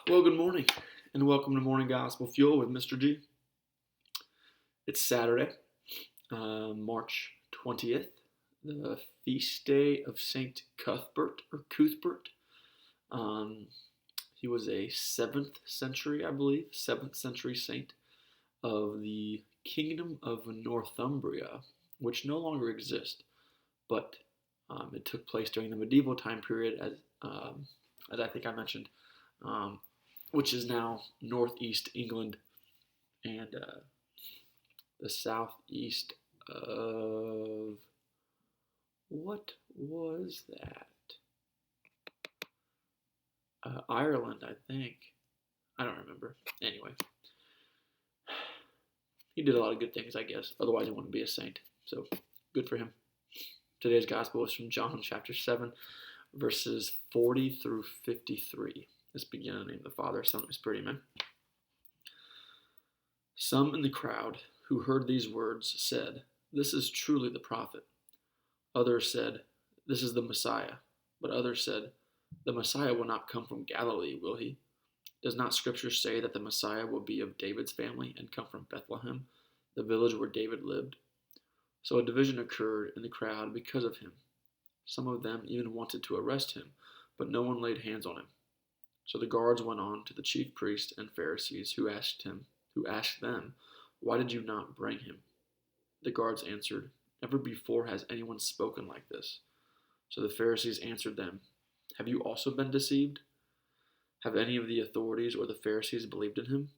Well, good morning, and welcome to Morning Gospel Fuel with Mr. G. It's Saturday, March 20th, the feast day of Saint Cuthbert, or Cuthbert. Um, he was a 7th century, I believe, 7th century saint of the Kingdom of Northumbria, which no longer exists, but it took place during the medieval time period, as I think I mentioned, um, which is now northeast England and the southeast of what was that? Ireland, I think. I don't remember. Anyway, he did a lot of good things, I guess. Otherwise, he wouldn't be a saint. So, good for him. Today's gospel is from John chapter 7, verses 40 through 53. Let's begin in the name of the Father, Son, and Spirit. Amen. Some in the crowd who heard these words said, "This is truly the prophet." Others said, "This is the Messiah." But others said, "The Messiah will not come from Galilee, will he? Does not Scripture say that the Messiah will be of David's family and come from Bethlehem, the village where David lived?" So a division occurred in the crowd because of him. Some of them even wanted to arrest him, but no one laid hands on him. So the guards went on to the chief priests and Pharisees, who asked them, "Why did you not bring him?" The guards answered, "Never before has anyone spoken like this." So the Pharisees answered them, "Have you also been deceived? Have any of the authorities or the Pharisees believed in him?"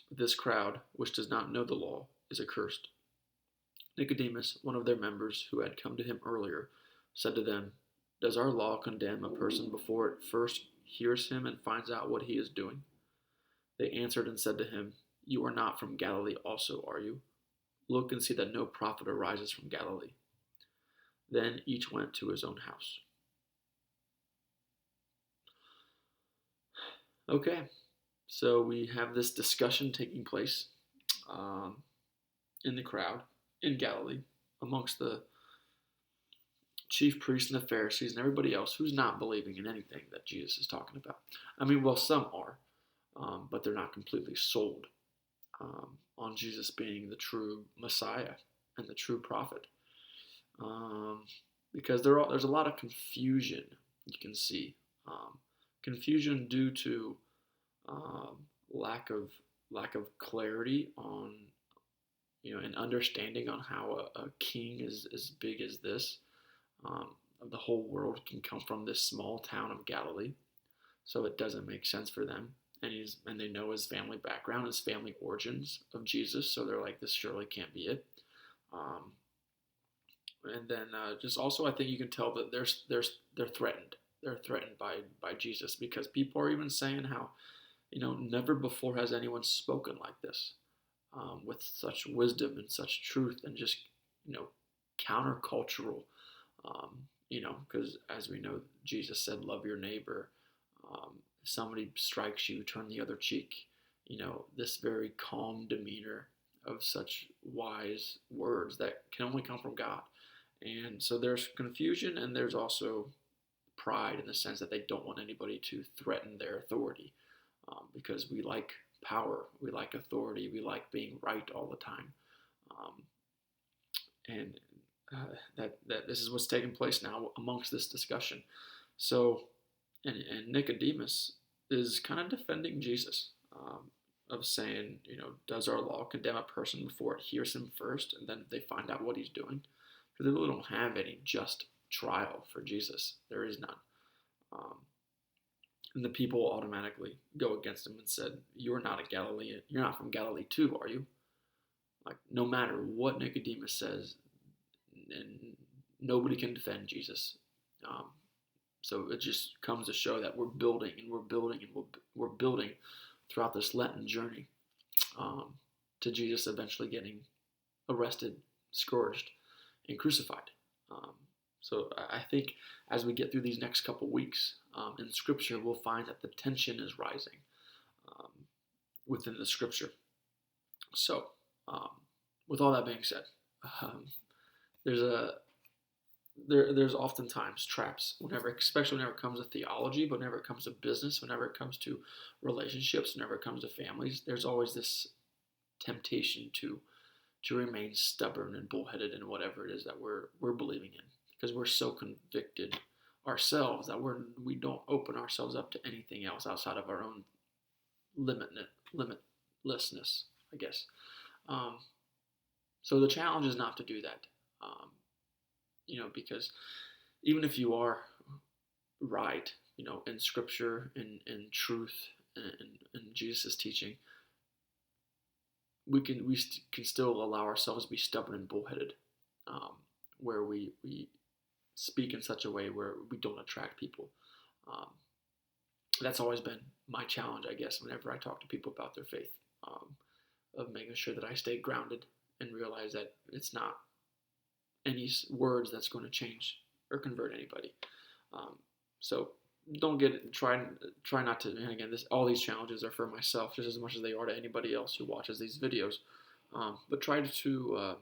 But this crowd, which does not know the law, is accursed. Nicodemus, one of their members who had come to him earlier, said to them, "Does our law condemn a person before it first hears him and finds out what he is doing?" They answered and said to him, "You are not from Galilee also, are you? Look and see that no prophet arises from Galilee." Then each went to his own house. Okay, so we have this discussion taking place um, in the crowd in Galilee amongst the chief priests and the Pharisees and everybody else who's not believing in anything that Jesus is talking about. I mean, well, some are, but they're not completely sold on Jesus being the true Messiah and the true prophet. Because there's a lot of confusion you can see. Confusion due to um, lack of clarity on an understanding on how a king is as big as this. Um, the whole world can come from this small town of Galilee, so it doesn't make sense for them. And they know his family background, his family origins of Jesus, so they're like, this surely can't be it. Um, and then just also, I think you can tell that they're threatened. They're threatened by Jesus, because people are even saying how, never before has anyone spoken like this, with such wisdom and such truth, and just countercultural. Because as we know, Jesus said, "Love your neighbor." If somebody strikes you, turn the other cheek. This very calm demeanor of such wise words that can only come from God. And so there's confusion, and there's also pride, in the sense that they don't want anybody to threaten their authority, because we like power, we like authority, we like being right all the time. Um, and that this is what's taking place now amongst this discussion. So, and Nicodemus is kind of defending Jesus, of saying, does our law condemn a person before it hears him first, and then they find out what he's doing? Because they really don't have any just trial for Jesus. There is none. And the people automatically go against him and said, "You're not a Galilean. You're not from Galilee too, are you?" Like, no matter what Nicodemus says, and nobody can defend Jesus. So it just comes to show that we're building and we're building and we're building throughout this Lenten journey, to Jesus eventually getting arrested, scourged, and crucified. So I think as we get through these next couple weeks in Scripture, we'll find that the tension is rising within the Scripture. So with all that being said, there's there's oftentimes traps whenever, especially whenever it comes to theology, but whenever it comes to business, whenever it comes to relationships, whenever it comes to families, there's always this temptation to remain stubborn and bullheaded in whatever it is that we're believing in, because we're so convicted ourselves that we don't open ourselves up to anything else outside of our own limitlessness, I guess. Um, so the challenge is not to do that, um, because even if you are right, in Scripture, in truth, in Jesus' teaching, we can still allow ourselves to be stubborn and bullheaded, um, where we speak in such a way where we don't attract people. Um, that's always been my challenge, I guess, whenever I talk to people about their faith, um, of making sure that I stay grounded and realize that it's not any words that's going to change or convert anybody. Um, so don't get try not to. And again, all these challenges are for myself just as much as they are to anybody else who watches these videos. But try to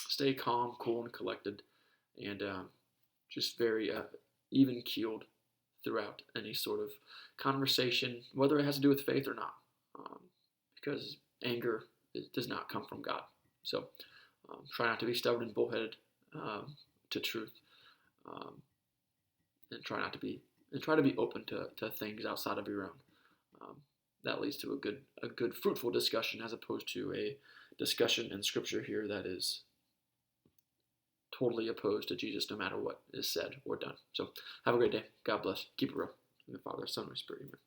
stay calm, cool, and collected, and just very even keeled throughout any sort of conversation, whether it has to do with faith or not, um, because anger does not come from God. So try not to be stubborn and bullheaded to truth, um, and try to be open to things outside of your own. Um, that leads to a good fruitful discussion, as opposed to a discussion in Scripture here that is totally opposed to Jesus, no matter what is said or done. So have a great day. God bless. Keep it real. In the Father, Son, and Spirit. Amen.